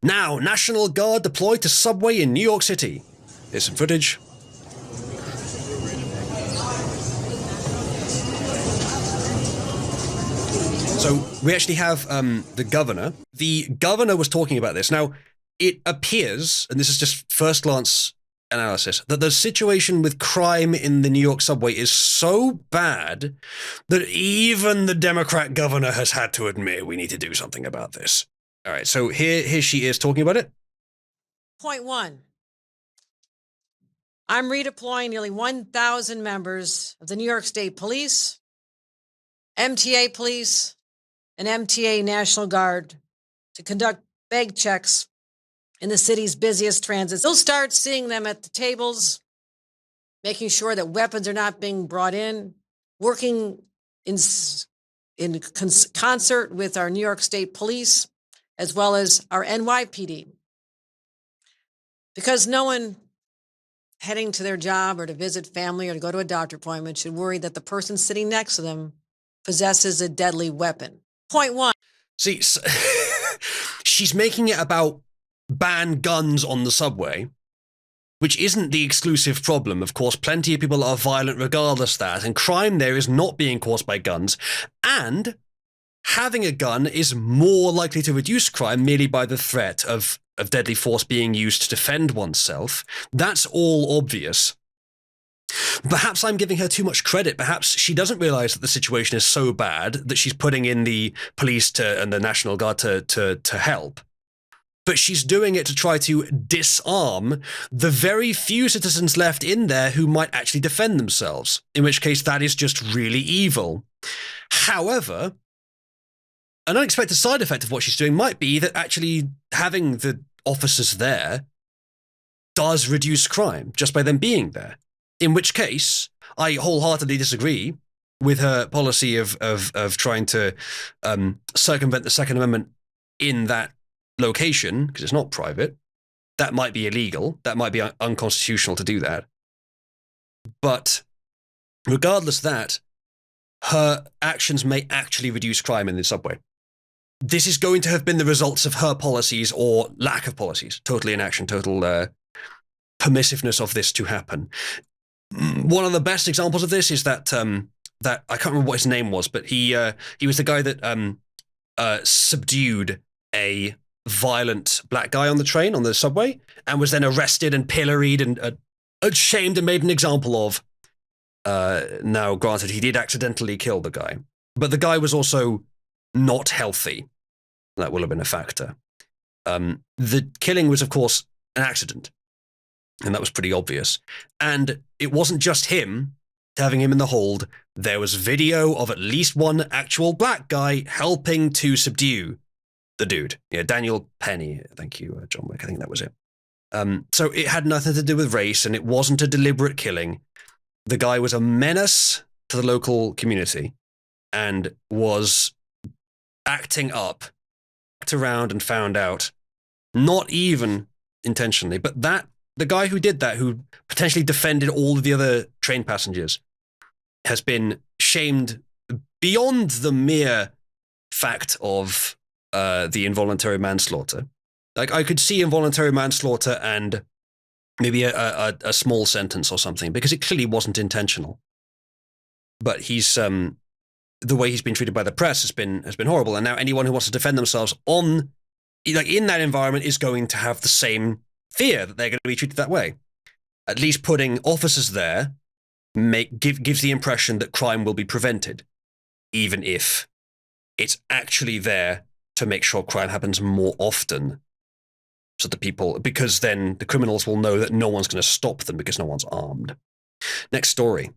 Now, National Guard deployed to subway in New York City. Here's some footage. So we actually have the governor. The governor was talking about this. Now, it appears, and this is just first glance analysis, that the situation with crime in the New York subway is so bad that even the Democrat governor has had to admit we need to do something about this. All right, so here she is talking about it. Point one. I'm redeploying nearly 1,000 members of the New York State Police, MTA Police, and MTA National Guard to conduct bag checks in the city's busiest transits. They'll start seeing them at the tables, making sure that weapons are not being brought in, working in concert with our New York State Police, as well as our NYPD. Because no one heading to their job or to visit family or to go to a doctor appointment should worry that the person sitting next to them possesses a deadly weapon. Point one. See, she's making it about ban guns on the subway, which isn't the exclusive problem. Of course, plenty of people are violent regardless of that, and crime there is not being caused by guns. And having a gun is more likely to reduce crime merely by the threat of deadly force being used to defend oneself. That's all obvious. Perhaps I'm giving her too much credit. Perhaps she doesn't realize that the situation is so bad that she's putting in the police and the National Guard to help. But she's doing it to try to disarm the very few citizens left in there who might actually defend themselves, in which case that is just really evil. However, an unexpected side effect of what she's doing might be that actually having the officers there does reduce crime just by them being there. In which case, I wholeheartedly disagree with her policy of trying to circumvent the Second Amendment in that location, because it's not private. That might be illegal. That might be unconstitutional to do that. But regardless of that, her actions may actually reduce crime in the subway. This is going to have been the results of her policies or lack of policies, total inaction, total permissiveness of this to happen. One of the best examples of this is that I can't remember what his name was, but he was the guy that subdued a violent black guy on the train, on the subway, and was then arrested and pilloried and shamed and made an example of. Now, granted, he did accidentally kill the guy, but the guy was also not healthy. That will have been a factor. The killing was, of course, an accident, and that was pretty obvious. And it wasn't just him having him in the hold. There was video of at least one actual black guy helping to subdue the dude. Yeah, Daniel Penny. Thank you, John Wick. I think that was it. So it had nothing to do with race, and it wasn't a deliberate killing. The guy was a menace to the local community and was acting up, act around and found out, not even intentionally, but that the guy who did that, who potentially defended all of the other train passengers, has been shamed beyond the mere fact of the involuntary manslaughter. Like, I could see involuntary manslaughter and maybe a small sentence or something, because it clearly wasn't intentional. But he's the way he's been treated by the press has been horrible, and now anyone who wants to defend themselves in that environment is going to have the same fear that they're going to be treated that way. At least putting officers there gives the impression that crime will be prevented, even if it's actually there to make sure crime happens more often. So because then the criminals will know that no one's going to stop them because no one's armed. Next story.